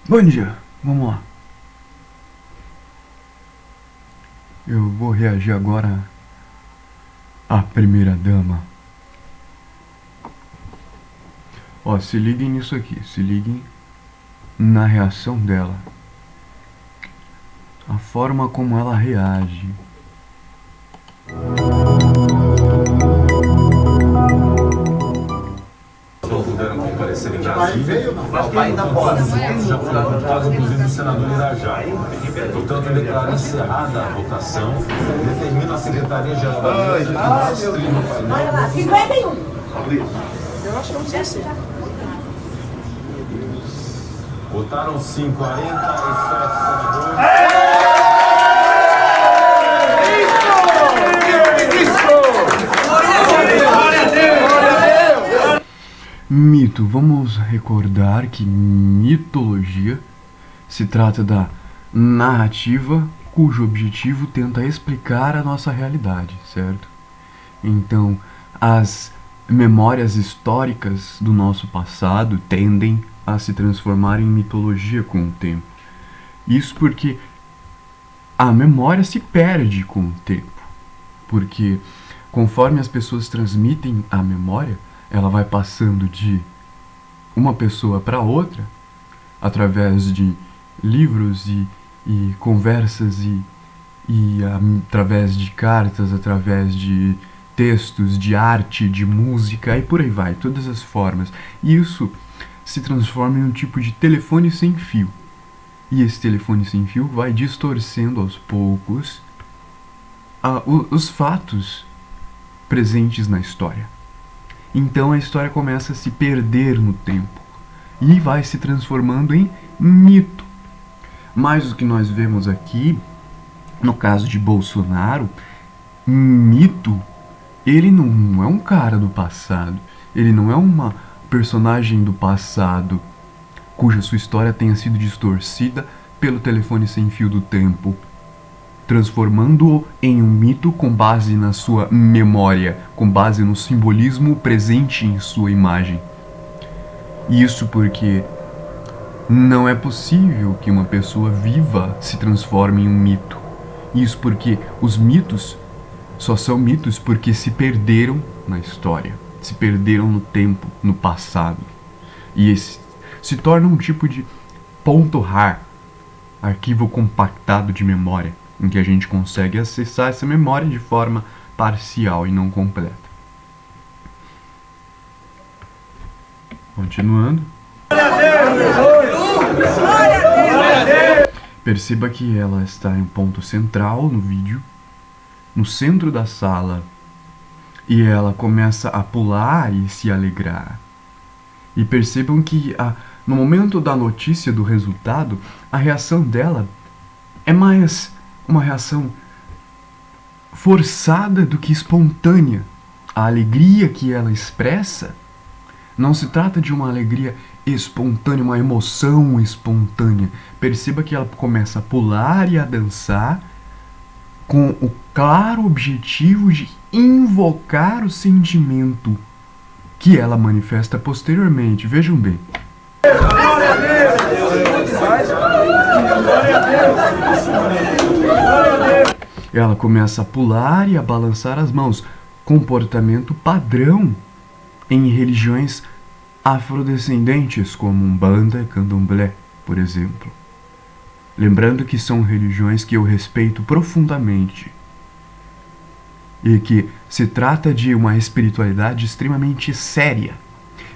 Bom dia, vamos lá. Eu vou reagir agora à primeira dama. Ó, se liguem nisso aqui, se liguem na reação dela. A forma como ela reage. Não puderam comparecer em Brasília. O pai da voz já foi apontado, inclusive, do senador Irajá. Portanto, declara encerrada a votação. Determina a Secretaria-Geral da Mesa que rastreie no painel. Olha lá, 51. Eu acho que eu não sei se. Votaram sim, 47 senadores. Mito. Vamos recordar que mitologia se trata da narrativa cujo objetivo tenta explicar a nossa realidade, certo? Então, as memórias históricas do nosso passado tendem a se transformar em mitologia com o tempo. Isso porque a memória se perde com o tempo. Porque conforme as pessoas transmitem a memória, ela vai passando de uma pessoa para outra através de livros e conversas e através de cartas, através de textos, de arte, de música e por aí vai, todas as formas. E isso se transforma em um tipo de telefone sem fio. E esse telefone sem fio vai distorcendo aos poucos os fatos presentes na história. Então a história começa a se perder no tempo e vai se transformando em mito. Mas o que nós vemos aqui, no caso de Bolsonaro, mito, ele não é um cara do passado, ele não é uma personagem do passado cuja sua história tenha sido distorcida pelo telefone sem fio do tempo, transformando-o em um mito com base na sua memória, com base no simbolismo presente em sua imagem. Isso porque não é possível que uma pessoa viva se transforme em um mito. Isso porque os mitos só são mitos porque se perderam na história, se perderam no tempo, no passado. E esse se torna um tipo de ponto .rar, arquivo compactado de memória, em que a gente consegue acessar essa memória de forma parcial e não completa. Continuando. Perceba que ela está em um ponto central no vídeo, no centro da sala, e ela começa a pular e se alegrar. E percebam que no momento da notícia do resultado, a reação dela é mais uma reação forçada do que espontânea. A alegria que ela expressa não se trata de uma alegria espontânea, uma emoção espontânea. Perceba que ela começa a pular e a dançar com o claro objetivo de invocar o sentimento que ela manifesta posteriormente. Vejam bem. Ela começa a pular e a balançar as mãos, comportamento padrão em religiões afrodescendentes como Umbanda e Candomblé, por exemplo. Lembrando que são religiões que eu respeito profundamente e que se trata de uma espiritualidade extremamente séria,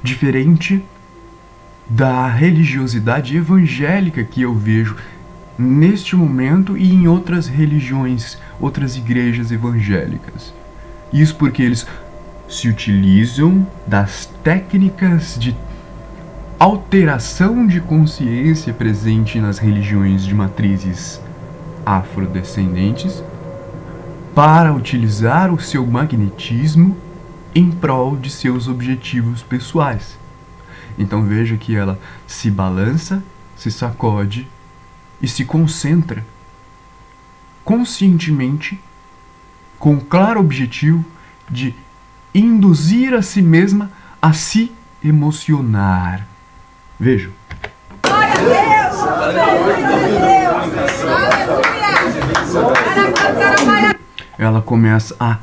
diferente da religiosidade evangélica que eu vejo neste momento e em outras religiões, outras igrejas evangélicas. Isso porque eles se utilizam das técnicas de alteração de consciência presente nas religiões de matrizes afrodescendentes para utilizar o seu magnetismo em prol de seus objetivos pessoais. Então veja que ela se balança, se sacode e se concentra conscientemente com o claro objetivo de induzir a si mesma a se emocionar. Vejam. Glória Ela começa a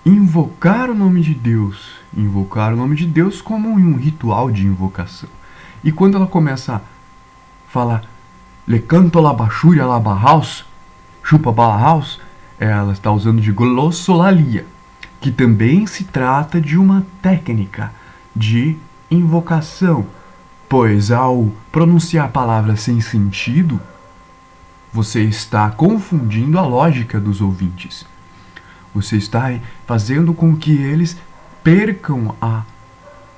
invocar o nome de Deus. Invocar o nome de Deus como um ritual de invocação. E quando ela começa a falar Le canto la bachúria la barraus, chupa barraus, ela está usando de glossolalia, que também se trata de uma técnica de invocação, pois ao pronunciar palavras sem sentido, você está confundindo a lógica dos ouvintes. Você está fazendo com que eles percam a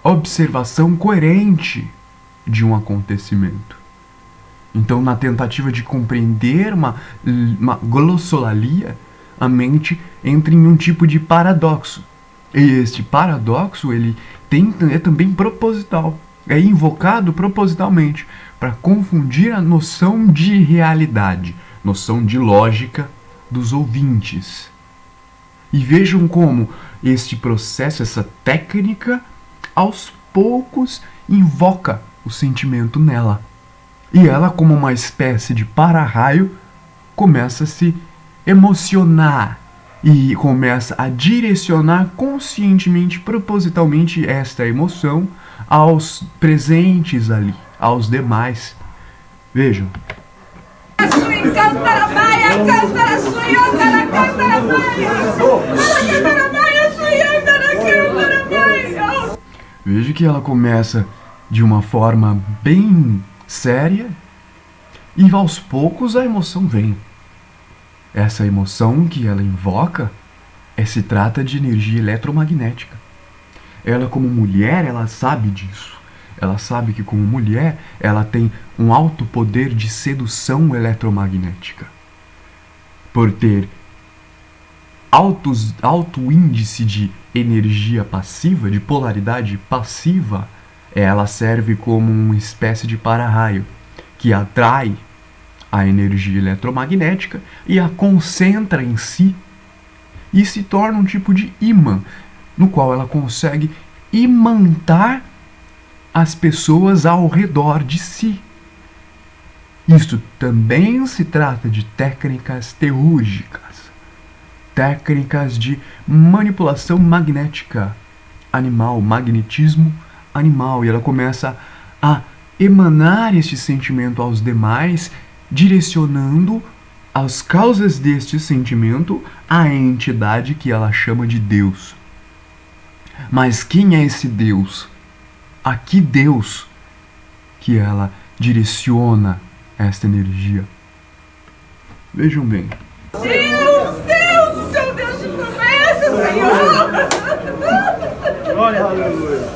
observação coerente de um acontecimento. Então, na tentativa de compreender uma glossolalia, a mente entra em um tipo de paradoxo. E este paradoxo ele é também proposital. É invocado propositalmente para confundir a noção de realidade, noção de lógica dos ouvintes. E vejam como este processo, essa técnica, aos poucos invoca o sentimento nela. E ela, como uma espécie de para-raio, começa a se emocionar e começa a direcionar conscientemente, propositalmente, esta emoção aos presentes ali, aos demais. Vejam. Veja que ela começa de uma forma bem séria e aos poucos a emoção vem. Essa emoção que ela invoca se trata de energia eletromagnética. Ela, como mulher, ela sabe disso. Ela sabe que, como mulher, ela tem um alto poder de sedução eletromagnética. Por ter alto índice de energia passiva, de polaridade passiva, ela serve como uma espécie de para-raio que atrai a energia eletromagnética e a concentra em si e se torna um tipo de ímã, no qual ela consegue imantar as pessoas ao redor de si. Isso também se trata de técnicas teúrgicas, técnicas de manipulação magnética animal, magnetismo animal, e ela começa a emanar este sentimento aos demais, direcionando as causas deste sentimento à entidade que ela chama de Deus. Mas quem é esse Deus? A que Deus que ela direciona esta energia? Vejam bem. Deus, o seu Deus de promessa, Senhor! Glória, aleluia!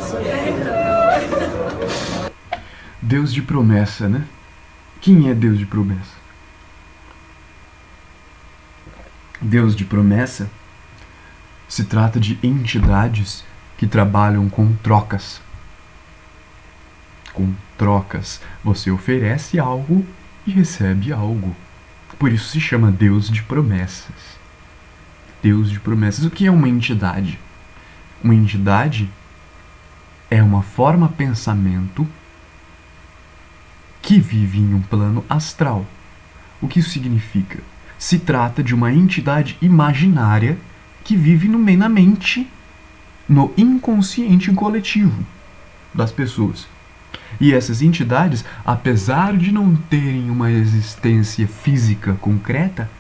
Deus de promessa, né? Quem é Deus de promessa? Deus de promessa se trata de entidades que trabalham com trocas. Com trocas. Você oferece algo e recebe algo. Por isso se chama Deus de promessas. Deus de promessas. O que é uma entidade? Uma entidade é uma forma pensamento que vive em um plano astral. O que isso significa? Se trata de uma entidade imaginária que vive na mente, no inconsciente coletivo das pessoas. E essas entidades, apesar de não terem uma existência física concreta,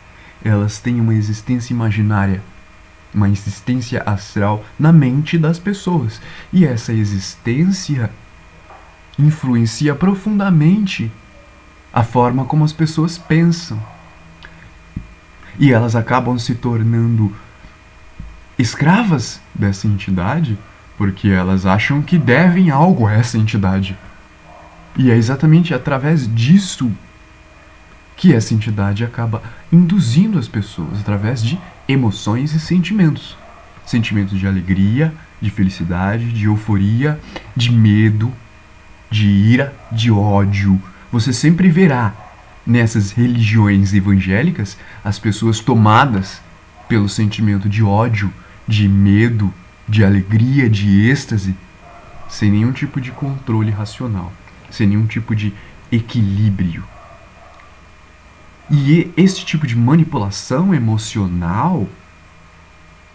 elas têm uma existência imaginária, uma existência astral na mente das pessoas. E essa existência influencia profundamente a forma como as pessoas pensam. E elas acabam se tornando escravas dessa entidade porque elas acham que devem algo a essa entidade. E é exatamente através disso que essa entidade acaba induzindo as pessoas, através de emoções e sentimentos. Sentimentos de alegria, de felicidade, de euforia, de medo, de ira, de ódio. Você sempre verá nessas religiões evangélicas as pessoas tomadas pelo sentimento de ódio, de medo, de alegria, de êxtase, sem nenhum tipo de controle racional, sem nenhum tipo de equilíbrio. E este tipo de manipulação emocional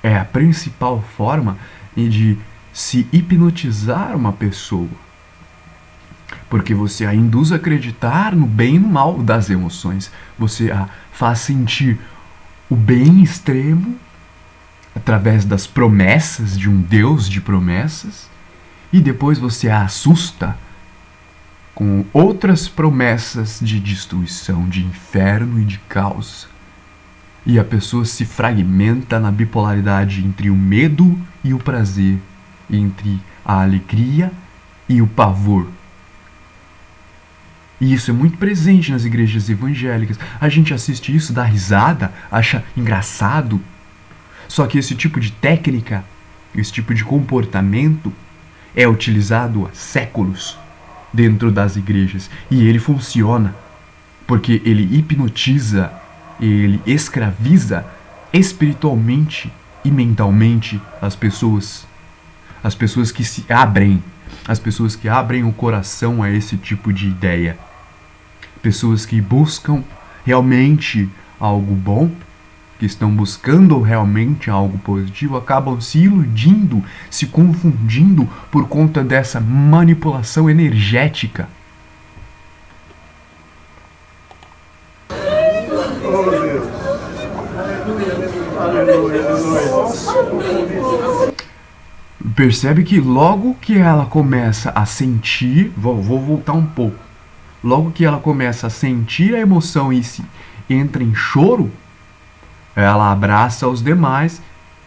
é a principal forma de se hipnotizar uma pessoa. Porque você a induz a acreditar no bem e no mal das emoções. Você a faz sentir o bem extremo através das promessas de um Deus de promessas. E depois você a assusta com outras promessas de destruição, de inferno e de caos. E a pessoa se fragmenta na bipolaridade entre o medo e o prazer, entre a alegria e o pavor. E isso é muito presente nas igrejas evangélicas. A gente assiste isso, dá risada, acha engraçado. Só que esse tipo de técnica, esse tipo de comportamento é utilizado há séculos dentro das igrejas. E ele funciona porque ele hipnotiza, ele escraviza espiritualmente e mentalmente as pessoas. As pessoas que se abrem, as pessoas que abrem o coração a esse tipo de ideia. Pessoas que buscam realmente algo bom, que estão buscando realmente algo positivo, acabam se iludindo, se confundindo por conta dessa manipulação energética. Oh, Deus. Aleluia, aleluia. Percebe que logo que ela começa a sentir, vou voltar um pouco, logo que ela começa a sentir a emoção e se entra em choro, ela abraça os demais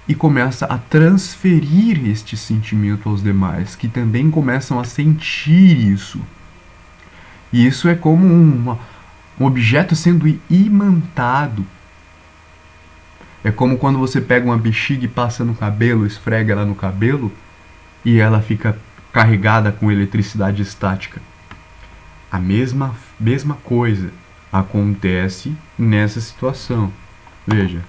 e começa a transferir este sentimento aos demais, que também começam a sentir isso. E isso é como um objeto sendo imantado. É como quando você pega uma bexiga e passa no cabelo, esfrega ela no cabelo, e ela fica carregada com eletricidade estática. A mesma coisa acontece nessa situação. Veja.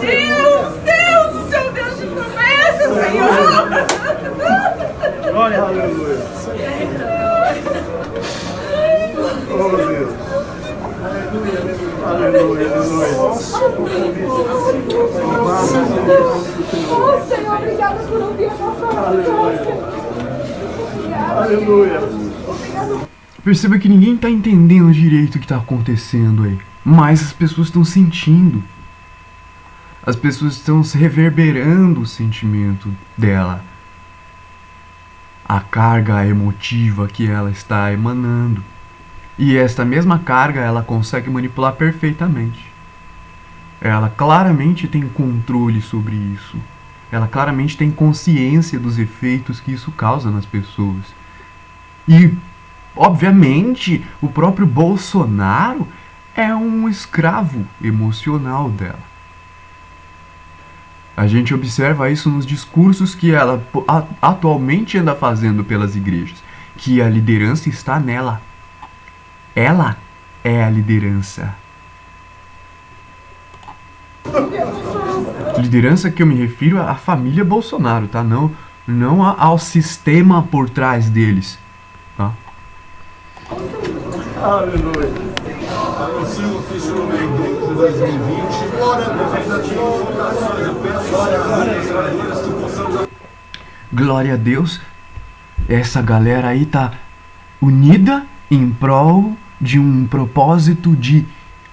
Deus, o seu Deus de promessas, Senhor. Glória, aleluia. Oh, Deus. Aleluia, aleluia. Oh, Senhor, obrigada por ouvir a nossa oração. Aleluia. Perceba que ninguém está entendendo direito o que está acontecendo aí, mas as pessoas estão sentindo. As pessoas estão se reverberando o sentimento dela, a carga emotiva que ela está emanando. E esta mesma carga ela consegue manipular perfeitamente. Ela claramente tem controle sobre isso. Ela claramente tem consciência dos efeitos que isso causa nas pessoas. E, obviamente, o próprio Bolsonaro é um escravo emocional dela. A gente observa isso nos discursos que ela atualmente anda fazendo pelas igrejas, que a liderança está nela. Ela é a liderança. Liderança que eu me refiro à família Bolsonaro, tá? Não ao sistema por trás deles, tá? Aleluia. Anuncio o ofício número 2 de 2020. Eu peço às que possamos... Glória a Deus. Essa galera aí tá unida em prol de um propósito de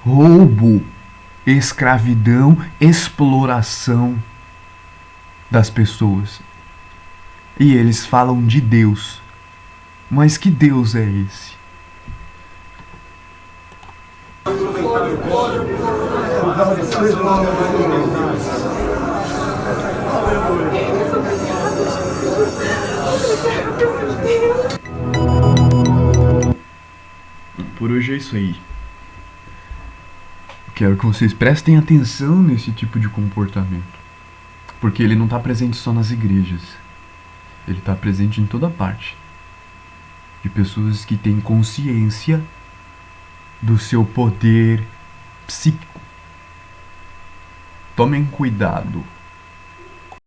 roubo, escravidão, exploração das pessoas. E eles falam de Deus. Mas que Deus é esse? Por hoje é isso aí. Quero que vocês prestem atenção nesse tipo de comportamento, porque ele não está presente só nas igrejas, ele está presente em toda parte. de pessoas que têm consciência do seu poder psíquico. Tomem cuidado.